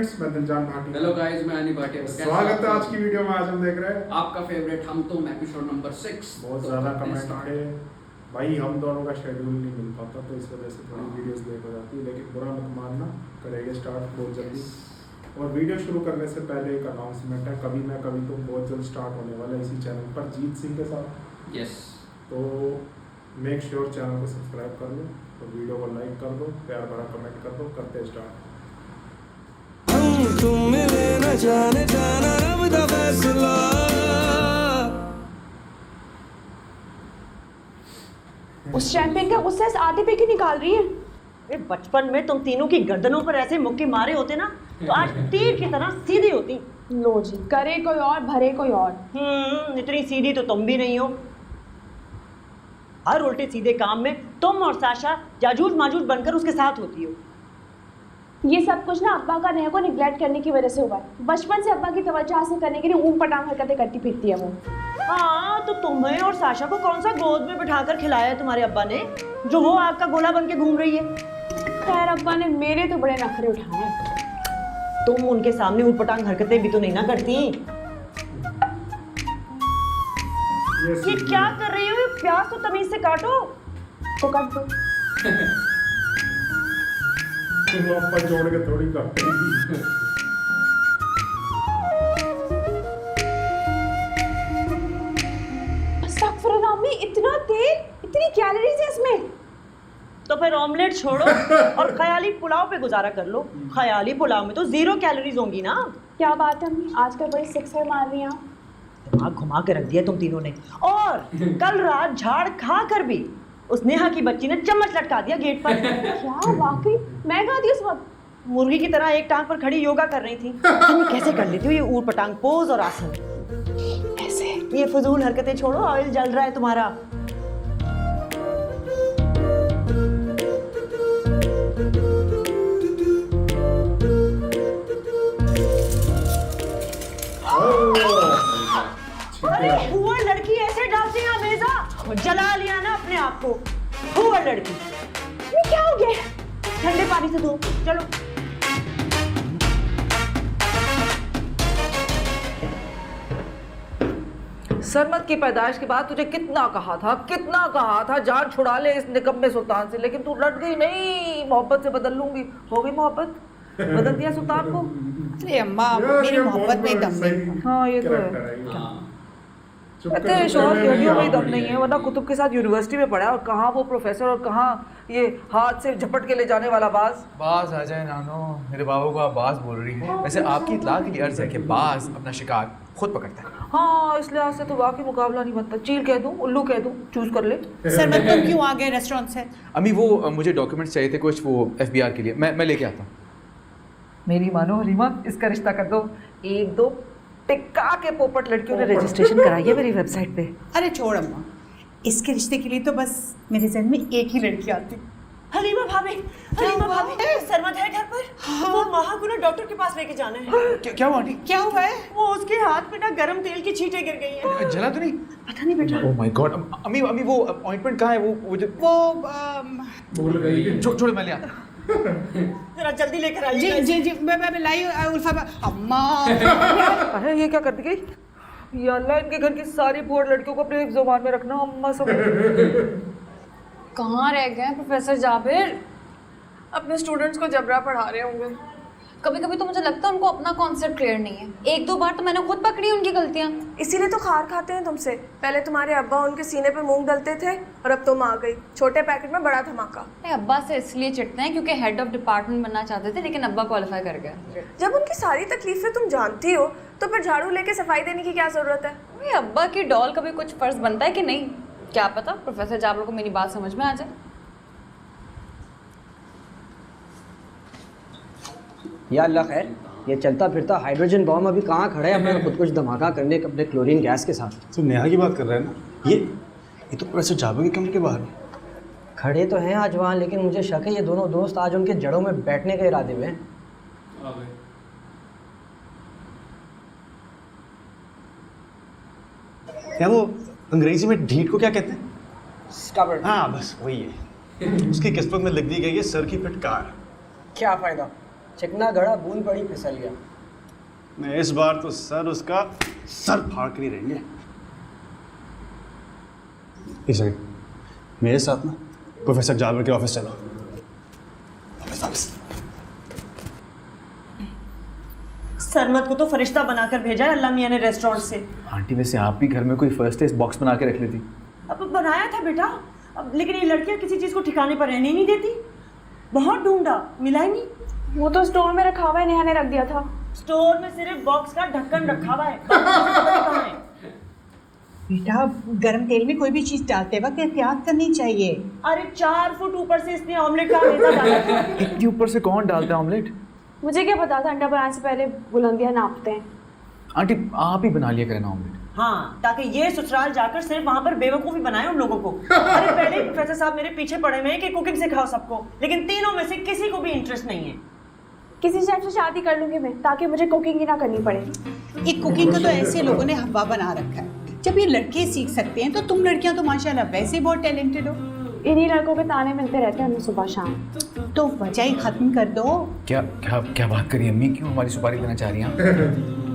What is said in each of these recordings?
Friends, मैं दिलजान Bhati. Hello guys, मैं अनी भाटी। स्वागत है आज की वीडियो में। आज हम देख रहे हैं आपका फेवरेट हम तुम एपिसोड नंबर 6। बहुत ज़्यादा कमेंट थे भाई, हम दोनों का शेड्यूल नहीं मिल पाता तो इस वजह से थोड़ी वीडियोस लेट हो जाती है, लेकिन बुरा मत मानना, करेंगे स्टार्ट बहुत जल्दी। और वीडियो शुरू करने से पहले एक अनाउंसमेंट है, कभी ना कभी तो बहुत जल्द स्टार्ट होने वाला है इसी चैनल पर जीत सिंह के साथ। यस, तो मेक श्योर चैनल को सब्सक्राइब कर लो और वीडियो को लाइक कर दो, प्यार भरा कमेंट कर दो। करते स्टार्ट। तुम मिले न जाने जाना रब दा फैसला। उस चैंपियन का गुस्सा इस आधे पे क्यों निकाल रही है? अरे बचपन में तुम तीनों की गर्दनों पर ऐसे मुक्के मारे होते ना तो आज तीर की तरह सीधी होती। लो जी, करे कोई और भरे कोई और। इतनी सीधी तो तुम भी नहीं हो। हर उल्टे सीधे काम में तुम और साशा जाजूज माजूज बनकर उसके साथ होती हो। ये सब कुछ ना अब्बा का नेहा को निगलेक्ट करने की वजह से हुआ है। बचपन से अब्बा की तवज्जो हासिल करने के लिए ऊँट पटांग हरकतें करती फिरती है वो। हाँ, तो तुम्हें और साशा को कौन सा गोद में बिठाकर खिलाया है तुम्हारे अब्बा ने, जो वो आग का गोला बन के घूम रही है? खैर, अब्बा ने मेरे तो बड़े नखरे उठाए हैं। तुम उनके सामने ऊटपटांग हरकतें भी तो नहीं ना करती। ये क्या कर रही हो? प्याज तो तमीज से काटो। तो कब दो तुम ऊपर जोड़ के थोड़ी करते हैं। अस्तगफुरुल्लाह अम्मी, इतना तेल, इतनी कैलोरीज है इसमें। तो फिर ऑमलेट छोड़ो और ख्याली पुलाव पे गुजारा कर लो। ख्याली पुलाव में तो 0 कैलोरीज होंगी ना। क्या बात है अम्मी, आजकल बड़ी सिक्सर मार रही हैं आप। दिमाग घुमा के रख दिया तुम तीनों ने। और कल रात झाड़ खा कर भी उस नेहा की बच्ची ने चम्मच लटका दिया गेट पर। क्या वाकई? मैं कहाँ थी उस वक्त? मुर्गी की तरह एक टांग पर खड़ी योगा कर रही थी। तुम कैसे कर लेती हो ये ऊट पटांग पोज और आसन? ऐसे। ये फजूल हरकतें छोड़ो, ऑयल जल रहा है तुम्हारा। अरे हुआ लड़की ऐसे डालती है हमेशा। जला लिया ना अपने आप को। हुआ लड़की। ये क्या हो गया? ठंडे पानी से धो। चलो। सरमत की पैदाइश के बाद तुझे कितना कहा था जान छुड़ा ले इस निकम्मे सुल्तान से, लेकिन तू लट गई। नहीं, मोहब्बत से बदल लूंगी। हो गई मोहब्बत, बदल दिया सुल्तान को। अरे अम्मा, मेरी मोहब्बत में दम नहीं। हाँ, ये तो है। तेरे शोहर की हड्डियों में दम नहीं है, वरना कुतुब के साथ यूनिवर्सिटी में पढ़ा है। और कहाँ वो प्रोफेसर और कहाँ ये हाथ से झपट के ले जाने वाला बाज। बाज आ जाए नानो, मेरे बाबू को आप बाज बोल रही है। वैसे आपकी इत्तला के लिए अर्ज है कि बाज अपना शिकार खुद पकड़ता है। हाँ, इस लिहाज से तो वाकई मुकाबला नहीं बनता। चील कह दूं, उल्लू कह दूं, चूज कर ले। सरमत, तुम क्यों आ गए रेस्टोरेंट से? अम्मी, वो मुझे डॉक्यूमेंट्स चाहिए थे कुछ, वो FBR के लिए। मैं लेके आता हूँ। मेरी मानो हलीमा, इसका रिश्ता कर दो। 1-2 टिक्का के पोपट लड़कियों ने रजिस्ट्रेशन कराई है मेरी वेबसाइट पे। अरे छोड़ अम्मा, इसके रिश्ते के लिए तो बस मेरे जहन में एक ही लड़की आती। हलीमा भाभी, सरमत है घर पर? हाँ। वो महा को ना डॉक्टर के पास लेके जाना है। क्या हुआ आंटी? क्या हुआ है? वो उसके हाथ में ना गरम तेल की छींटें गिर गई हैं। जला तो नहीं? पता नहीं बेटा। Oh my God. अम्मी वो अपॉइंटमेंट कहाँ है? वो जो भूल गई। छोड़ मैं ले आता। जरा जल्दी लेकर आइए। जी मैं लाई उल्फा। अम्मा अरे ये क्या कर दी गई? या अल्लाह, इनके घर की सारी पुअर लड़कियों को अपने हिफ्ज़ ज़ुबान में रखना। अम्मा सब कहाँ रह गए प्रोफेसर जाबिर? अपने स्टूडेंट्स को जबरा पढ़ा रहे होंगे। कभी कभी तो मुझे लगता है उनको अपना कॉन्सेप्ट क्लियर नहीं है। 1-2 बार तो मैंने खुद पकड़ी उनकी गलतियाँ। इसीलिए तो खार खाते हैं तुमसे। पहले तुम्हारे अब्बा उनके सीने पे मूंग डलते थे और अब तुम आ गई छोटे पैकेट में बड़ा धमाका। अब्बा से इसलिए चिढ़ते हैं क्योंकि हेड ऑफ डिपार्टमेंट बनना चाहते थे, लेकिन अब्बा क्वालिफाई कर गया। जब उनकी सारी तकलीफें तुम जानती हो तो फिर झाड़ू लेके सफाई देने की क्या जरूरत है? अब्बा की डॉल का भी कुछ फर्ज बनता है कि नहीं? क्या पता प्रोफेसर जाबिर को मेरी बात समझ में आ जाए। या अल्लाह खैर, ये चलता फिरता हाइड्रोजन बॉम्ब अभी कहाँ खड़ा है अपना खुद कुछ धमाका करने अपने क्लोरीन गैस के साथ। तो नेहा की बात कर रहा है ना? ये तो प्रोफेसर जाबिर के कमरे के बाहर है। खड़े तो हैं आज वहाँ, लेकिन मुझे शक है ये दोनों दोस्त आज उनके जड़ों में बैठने के इरादे में हैं। क्या वो अंग्रेजी में ढीठ को क्या कहते हैं? स्टबर्न। हाँ, बस वही है। उसकी किस्मत में लग दी गई है सर की फिटकार। क्या फ़ायदा, चिकना घड़ा बूंद पड़ी फिसल गया। मैं इस बार तो सर उसका सर फाड़ कर ही रहेंगे। एक सेकंड, मेरे साथ ना प्रोफेसर जाबिर के ऑफिस चलो। सरमत को तो फरिश्ता बनाकर भेजा है अल्लाह मियाँ ने रेस्टोरेंट से। आंटी वैसे आप भी घर में कोई फर्स्ट एड बॉक्स बना के रख लेती। अब बनाया था बेटा, अब लेकिन ये लड़कियां किसी चीज को ठिकाने पर रहने ही नहीं देती। बहुत ढूंढा, मिला ही नहीं। वो तो स्टोर में रखा हुआ है, नेहा ने रख दिया था। स्टोर में सिर्फ बॉक्स का ढक्कन रखा हुआ है, कहाँ है? बेटा गर्म तेल में कोई भी चीज डालते वक्त एहतियात करनी चाहिए। अरे 4 फुट ऊपर से इसने ऑमलेट का मैदा डाला था। इतनी ऊपर से कौन डालता है ऑमलेट? मुझे क्या पता था, अंडा बनाने से पहले बुलंदियां नापते हैं। आंटी आप ही बना लिया करें ना ऑमलेट। हाँ, ताकि ये ससुराल जाकर सिर्फ वहाँ पर बेवकूफ़ी बनाए उन लोगों को। अरे पहले प्रोफेसर साहब मेरे पीछे पड़े हुए हैं कि कुकिंग सिखाओ सबको, लेकिन तीनों में से किसी को भी इंटरेस्ट नहीं है। किसी शेफ से शादी कर लूंगी मैं, ताकि मुझे कुकिंग ही ना करनी पड़े। ये कुकिंग को तो ऐसे लोगों ने हवा बना रखा है। जब ये लड़के सीख सकते हैं तो तुम लड़कियां तो माशाल्लाह वैसे ही बहुत टैलेंटेड हो। इन्हीं लड़कों के ताने मिलते रहते हैं हमें सुबह शाम। तो वजह ही खत्म कर दो। क्या क्या क्या बात करी अम्मी, क्यों हमारी सुपारी लेना चाह रही हैं?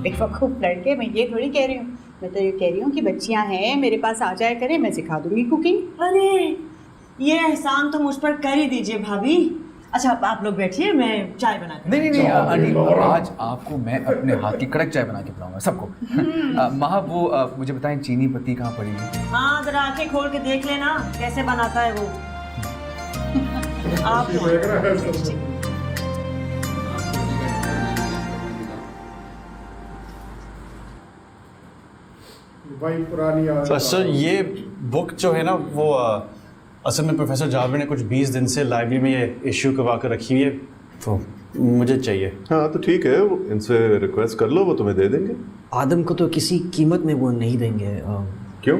बेवकूफ लड़के, मैं ये थोड़ी कह रही हूँ, मैं तो ये कह रही हूँ कि बच्चियाँ हैं मेरे पास आ जाया करें, मैं सिखा दूंगी कुकिंग। अरे ये एहसान तो मुझ पर कर ही दीजिए भाभी। अच्छा आप लोग बैठिए, मैं चाय बना कर। नहीं आंटी, आज आपको मैं अपने हाथ की कड़क चाय बना के पिलाऊंगा सबको। माँ वो मुझे बताएं चीनी पत्ती कहाँ पड़ी है? हाँ जरा आंखें खोल के देख लेना कैसे बनाता है वो। आप भाई पुरानी याद। तो सर ये बुक जो है ना वो असल में प्रोफेसर जाबिर ने कुछ 20 दिन से लाइब्रेरी में ये इश्यू करवा कर रखी हुई है, तो मुझे चाहिए। हाँ तो ठीक है, इनसे रिक्वेस्ट कर लो, वो तुम्हें दे देंगे। आदम को तो किसी कीमत में वो नहीं देंगे। क्यों?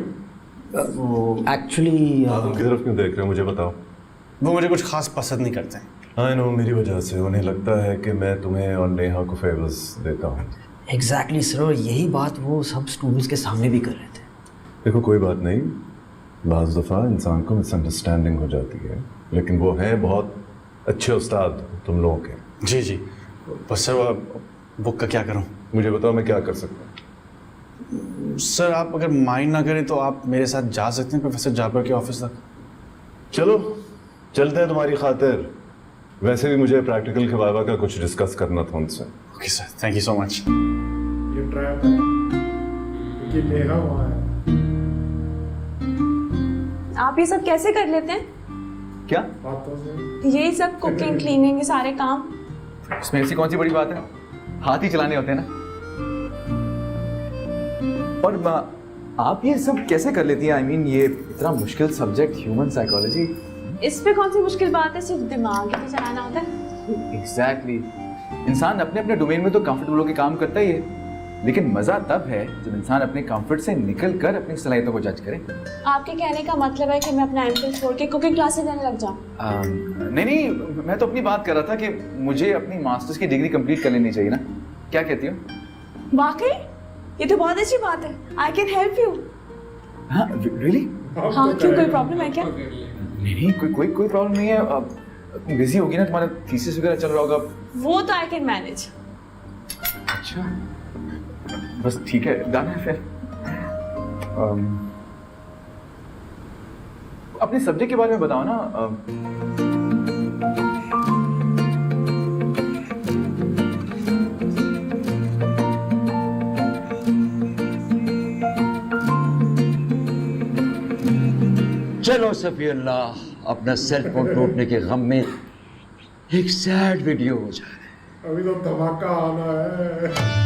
एक्चुअली आदम की तरफ क्यों देख रहे हो, मुझे बताओ। वो मुझे कुछ खास पसंद नहीं करते हैं। हाँ नो, मेरी वजह से उन्हें लगता है कि मैं तुम्हें और नेहा को फेवर्स देता हूँ। एग्जैक्टली सर, और यही बात वो सब स्टूडेंट्स के सामने भी कर रहे थे। देखो कोई बात नहीं, बाज़ दफ़ा इंसान को मिसअंडरस्टैंडिंग हो जाती है, लेकिन वो है बहुत अच्छे उस्ताद तुम लोगों के। जी जी, बस सर बुक का क्या करूं? मुझे बताओ मैं क्या कर सकता हूँ। सर आप अगर माइंड ना करें तो आप मेरे साथ जा सकते हैं प्रोफेसर जाबिर के ऑफिस तक। चलो चलते हैं तुम्हारी खातिर। वैसे भी मुझे प्रैक्टिकल के वाइवा का कुछ डिस्कस करना था उनसे। Okay sir, thank you so much. ये ट्राई करें क्योंकि नेहा वहाँ है। आप ये सब कैसे कर लेते हैं? क्या बातों से यही सब कुकिंग क्लीनिंग ये सारे काम? इसमें ऐसी कौन सी बड़ी बात है, हाथ ही चलाने होते हैं ना। और आप ये सब कैसे कर लेती हैं? आई मीन ये इतना मुश्किल सब्जेक्ट ह्यूमन साइकोलॉजी। इस पे कौन सी मुश्किल बात है, सिर्फ दिमाग ही तो चलाना होता है। एग्जैक्टली, इंसान अपने अपने डोमेन में तो कंफर्टेबल होकर काम करता ही है, लेकिन मजा तब है जब इंसान अपने कंफर्ट से निकल कर अपनी सलाहियतों को जज करे। आपके कहने का मतलब है कि मैं अपना एमफिल छोड़ के कुकिंग क्लासेस लेने लग जाऊं? नहीं, मैं तो अपनी बात कर रहा था कि मुझे अपनी मास्टर्स की डिग्री कंप्लीट कर लेनी चाहिए ना, क्या कहती हो? वाकई ये तो बहुत अच्छी बात है। I can help you. हाँ रियली? हाँ क्यों, कोई प्रॉब्लम है क्या? नहीं कोई प्रॉब्लम नहीं है। बिजी होगी ना, तुम्हारा थीसिस वगैरह चल रहा होगा। वो तो आई कैन मैनेज। अच्छा बस ठीक है, डन है फिर। अपने सब्जेक्ट के बारे में बताओ ना। चलो सफीउल्लाह, अपना सेल फोन टूटने के गम में एक सैड वीडियो हो जाए। अभी तो धमाका आना है।